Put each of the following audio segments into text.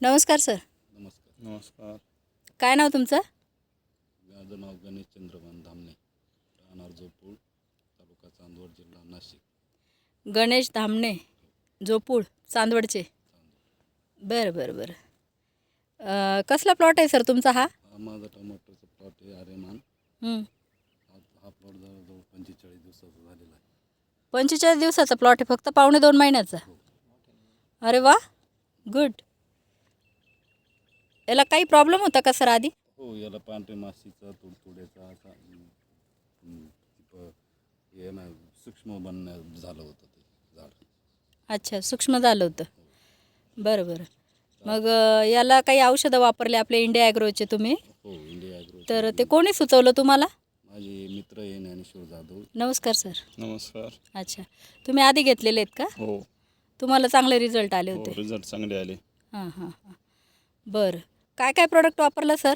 नमस्कार सर. नमस्कार. नमस्कार. काय नाव तुमचं? माझं नाव गणेश चंद्रकांत धामणे, राहणार जोपूर, तालुका चांदवड, जिल्हा नाशिक. गणेश धामणे, जोपूळ, चांदवडचे. बरं बरं बरं. कसला प्लॉट आहे सर तुमचा हा? हा माझा टमाटरचा प्लॉट आहे आर्यमान. हा प्लॉट जवळजवळ 45 दिवसाचा झालेला आहे. 45 दिवसाचा प्लॉट आहे, फक्त 1.5-2 महिन्याचा. अरे वा, गुड. याला काही प्रॉब्लेम होता का सर आधी? हो, याला पांढरी माशीचा, तुडतुड्याचा असा हे ना सूक्ष्म बनणं झालं होतं ते झाड. अच्छा, सूक्ष्म झालं होतं. बरं बरं. मग याला काही औषधं वापरले आपले इंडिया ॲग्रोचे तुम्ही? हो, इंडिया ॲग्रो. तर ते कोणी सुचवलं तुम्हाला? माझे मित्र आहे ज्ञानेश्वर जाधव. नमस्कार सर. नमस्कार. अच्छा, तुम्ही आधी घेतलेले आहेत का? हो. तुम्हाला चांगले रिझल्ट आले होते? रिझल्ट चांगले आले. हां हां हां. बरं. काय काय प्रोडक्ट वापरलं सर?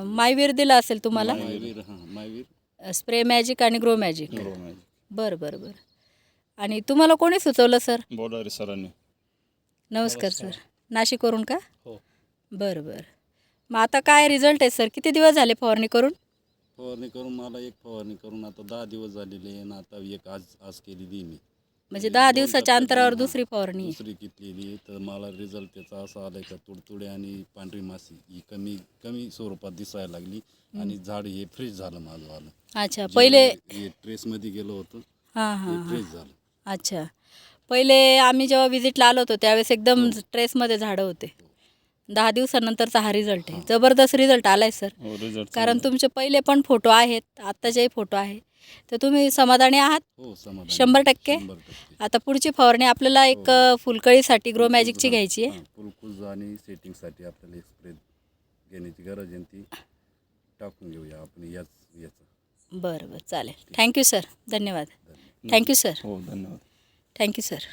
मायवीर दिला असेल तुम्हाला? मायवीर, स्प्रे मॅजिक आणि ग्रो मॅजिक. Grow magic. बरं बरं बरं. आणि तुम्हाला कोणी सुचवलं सर? बोलारे सरांनी. नमस्कार सर. नाशिकवरून का? हो. बरं बरं. मग आता काय रिझल्ट आहे सर? किती दिवस झाले फवारणी करून? फवारणी करून मला एक फवारणी करून आता 10 दिवस झालेले आहे आणि आता एक आज केलेली मी. म्हणजे 10 दिवसाच्या अंतरावर दुसरी फवारणी आहे. दुसरी घेतलेली तर मला रिझल्ट त्याचा असा आलाय का तुडतुडे आणि पांढरी माशी ही कमी स्वरूपात दिसायला लागली आणि झाड हे फ्रेश झालं माझं आलं. अच्छा, पहिले ट्रेसमध्ये गेलो होतो हां हां फ्रेश झालं. अच्छा, पहिले आम्ही जेव्हा व्हिजिटला आलो होतो त्यावेळेस एकदम ट्रेसमध्ये झाडं होते. 10 दिवसानंतरचा हा रिझल्ट आहे. जबरदस्त रिझल्ट आला आहे सर. हो, रिझल्ट कारण तुमचे पहिले पण फोटो आहेत, आत्ताचेही फोटो आहे. तर तुम्ही समाधानी आहात? हो, समाधान 100%. 100%. आता पुढची फवारणी आपल्याला एक फुलकळीसाठी ग्रो मॅजिकची घ्यायची आहे. फुलकुज आणि सेटिंगसाठी आपल्याला एक स्प्रे घेण्याची गरज आहे, ती टाकून घेऊया आपण याचं. बरं बरं, चालेल. Thank you sir. धन्यवाद. Thank you sir. हो, धन्यवाद. Thank you sir.